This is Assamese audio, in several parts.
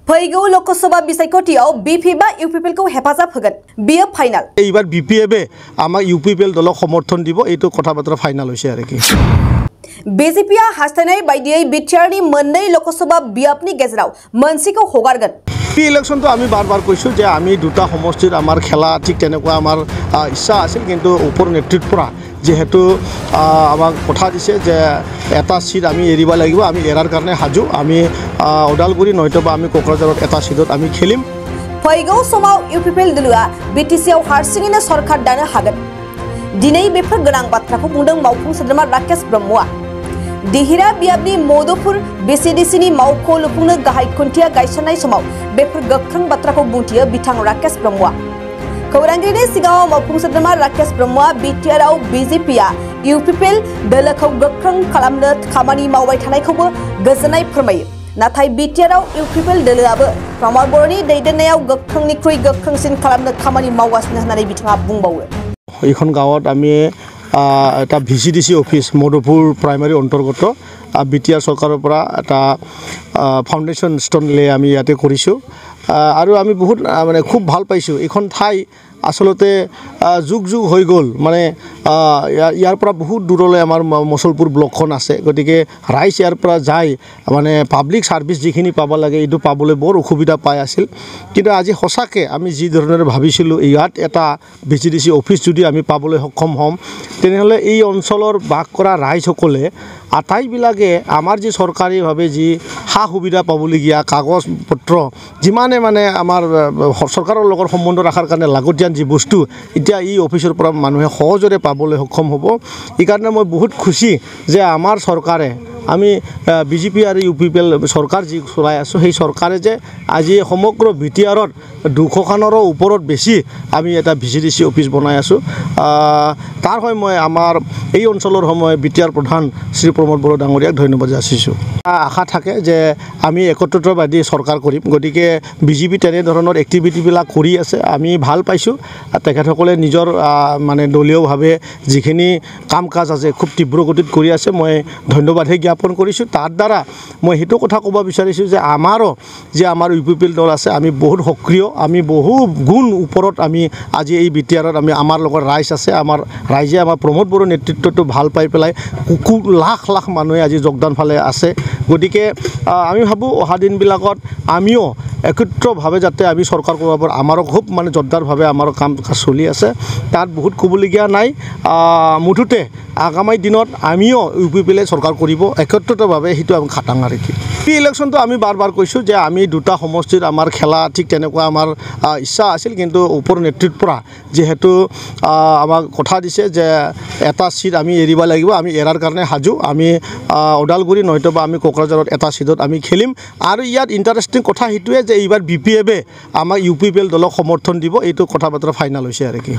फैगौ लोकसभा बिसायख'थियाव बिपिएफआ इउपिपिएलखौ हेफाजाब होगोन बियो फाइनाल এইবাৰ বিপিএফে আমাক ইউপিপিএল দলক সমৰ্থন দিব এইটো কথা বাতৰা ফাইনাল হৈছে আৰু কি বিজেপিआ हास्थायनाय बायदियै बिटिआरनि मोननै लोकसभा बियाबनि गेजेराव मोनसेखौ हगारगोन इलेक्शनটো আমি বারবার কৈছো যে আমি দুটা সমষ্টিৰ আমাৰ খেলা ঠিক তেনেকুৱা আমাৰ ইচ্ছা আছিল কিন্তু ওপৰ নেতৃত্বৰ পৰা যেহেতু আমাক কথা দিছে যে এটা সিট আমি এৰিব লাগিব আমি এৰাৰ কাৰণে হাজু আমি ওদালগুৰি নয়তোবা আমি কোকৰাঝাৰত এটা সিটত আমি খেলিম फैगौ समाव इउपिपिएल दलआ बिटिसिआव हारसिङैनो सरकार दानो हागोन दिनै बेफोर गोनां बाथ्राखौ बुंदों मावफुं सोद्रोमा राकेश ब्रह्मआ दिहिरा बियाबनि मदुपुर बिसिडिसिनि मावख' लुफुंनो गाहाय खुन्थिया गायसननाय समाव बेफोर गोख्रों बाथ्राखौ बुंथियो बिथां राकेश ब्रह्मआ खौरांगिरिनि सिगाङाव मावफुं सोद्रोमा राकेश ब्रह्मआ बिटिआरआव बिजेपिआ इउपिपिएल दलखौ गोख्रों खालामनो खामानि मावबाय थानायखौबो गोजोननाय फोरमायो नाथाय बिटिआरआव इउपिपिएल दलआबो प्रमद बर'नि दैदेननायाव गोख्रोंनिख्रुइ गोख्रोंसिन खालामनो खामानि मावगासिनो होननानै बिथाङा बुंबावो এইখন গাঁৱত আমি এটা ভিচিডিসি অফিস মধুপুৰ প্ৰাইমাৰী অন্তৰ্গত বিটিআৰ চৰকাৰৰ পৰা এটা ফাউণ্ডেশ্যন ষ্টন লৈ আমি ইয়াতে কৰিছোঁ আৰু আমি বহুত মানে খুব ভাল পাইছোঁ এইখন ঠাই আসলতে যুগ যুগ হৈ গ'ল মানে ইয়াৰ পৰা বহুত দূৰলৈ আমাৰ মছলপুৰ ব্লকখন আছে গতিকে ৰাইজ ইয়াৰ পৰা যায় মানে পাব্লিক সাৰ্ভিস যিখিনি পাব লাগে এইটো পাবলৈ বৰ অসুবিধা পাই আছিল কিন্তু আজি সঁচাকৈ আমি যি ধৰণে ভাবিছিলোঁ ইয়াত এটা ভিচিডিসি অফিস যদি আমি পাবলৈ সক্ষম হ'ম তেনেহ'লে এই অঞ্চলৰ বাস কৰা ৰাইজসকলে আটাইবিলাকে আমাৰ যি চৰকাৰীভাৱে যি সা সুবিধা পাবলগীয়া কাগজ পত্ৰ যিমানে মানে আমাৰ চৰকাৰৰ লগত সম্বন্ধ ৰখাৰ কাৰণে লাগতিয়াল যি বস্তু এতিয়া এই অফিচৰ পৰা মানুহে সহজৰে পাবলৈ সক্ষম হ'ব এই কাৰণে মই বহুত খুশি যে আমাৰ চৰকাৰে আমি বিজেপি আৰু ইউপিপিএল চৰকাৰ যি চলাই আছোঁ সেই চৰকাৰে যে আজি সমগ্ৰ বিটিআৰত 200খনৰো ওপৰত বেছি আমি এটা ভিচিডিসি অফিচ বনাই আছোঁ তাৰ হয় মই আমাৰ এই অঞ্চলৰ সময় বিটিআৰ প্ৰধান শ্ৰী প্ৰমদ বড়ো ডাঙৰীয়াক ধন্যবাদ যাচিছোঁ আশা থাকে যে আমি একত্ৰিতবাদী চৰকাৰ কৰিম গতিকে বিজেপি তেনেধৰণৰ এক্টিভিটিবিলাক কৰি আছে আমি ভাল পাইছোঁ তেখেতসকলে নিজৰ মানে দলীয়ভাৱে যিখিনি কাম কাজ আছে খুব তীব্ৰ গতিত কৰি আছে মই ধন্যবাদহে জ্ঞাপন কৰিছোঁ তাৰ দ্বাৰা মই সেইটো কথা ক'ব বিচাৰিছোঁ যে আমাৰো যে আমাৰ ইউপিপিএল দল আছে আমি বহুত সক্ৰিয় আমি বহু গুণ ওপৰত আমি আজি এই বিটিআৰত আমি আমাৰ লগত ৰাইজ আছে আমাৰ ৰাইজে আমাৰ প্ৰমোদ বড়ো নেতৃত্বটো ভাল পাই পেলাই লাখ লাখ মানুহে আজি যোগদান ফালে আছে গতিকে আমি ভাবোঁ অহা দিনবিলাকত আমিও একত্ৰিতভাৱে যাতে আমি চৰকাৰ কৰিব পাৰোঁ আমাৰো খুব মানে জোৰদাৰভাৱে আমাৰ কাম কাজ চলি আছে তাত বহুত ক'বলগীয়া নাই মুঠতে আগামী দিনত আমিও ইউপিপিএলে চৰকাৰ কৰিব একত্ৰিতভাৱে সেইটো আমি খাটাং আৰু কি ইলেকশ্যনটো আমি বাৰবাৰ কৈছোঁ যে আমি দুটা সমষ্টিৰ আমাৰ খেলা ঠিক তেনেকুৱা আমাৰ ইচ্ছা আছিল কিন্তু ওপৰ নেতৃত্বৰ পৰা যেহেতু আমাক কথা দিছে যে এটা সিট আমি এৰিব লাগিব আমি এৰাৰ কাৰণে হাজু আমি ওদালগুৰি নয়তোবা আমি কোকৰাঝাৰত এটা সিটত আমি খেলিম আৰু ইয়াত ইণ্টাৰেষ্টিং কথা সেইটোৱে যে এইবাৰ বিপিএফে আমাক ইউপিপিএল দলক সমৰ্থন দিব এইটো কথা বাতৰা ফাইনাল হৈছে আৰু কি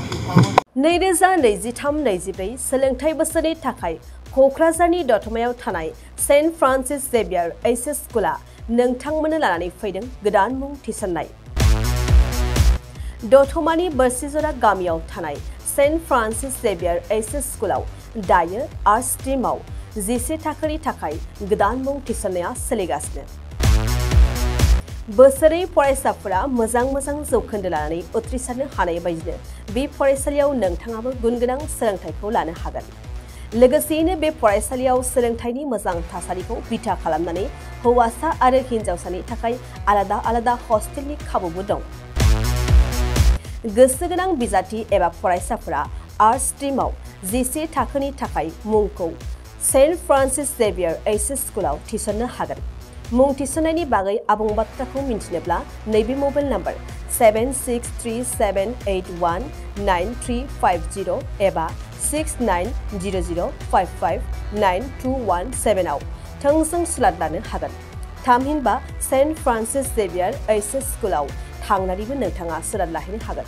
2023-24 सोलोंथाइ बोसोरनि थाखाय क'क्राझारनि दतमायाव थानाय सेन्ट फ्रान्सिस जेभियार एचएस स्कुला नोंथांमोननो लानानै फैदों गोदान मुं थिसननाय दतमानि बोरसिजरा गामियाव थानाय सेन्ट फ्रान्सिस जेभियार एचएस स्कुलाव दायो आर्ट्स स्ट्रीमाव 11 थाखोनि थाखाय गोदान मुं थिसननाया सोलिगासिनो बोसोरै फरायसाफोरा मोजां जौखोन्दो लानानै उथ्रिसारनो हानाय बायदिनो बे फरायसालियाव नोंथाङाबो गुनगोनां सोलोंथाइखौ लानो हागोन लोगोसेयैनो बे फरायसालियाव सोलोंथाइनि मोजां थासारिखौ बिथा खालामनानै हौवासा आरो हिन्जावसानि थाखाय आलादा आलादा हस्टेलनि खाबुबो दं गोसो गोनां बिजाथि एबा फरायसाफोरा आर्ट्स स्ट्रीमाव 11 थाखोनि थाखाय मुंखौ सेन्ट फ्रान्सिस जेभियार एचएस स्कुलाव थिसननो हागोन मुं थिसननायनि बागै आबुं बाथ्राखौ मिन्थिनोब्ला नैबे मबाइल नम्बर 7637819350 एबा 6900559217 आव थोंजों सुलाद लानो हागोन थामहिनबा सेन्ट फ्रान्सिस जेभियार एचएस स्कुलाव थांनानैबो नोंथाङा सुलाद लाहैनो हागोन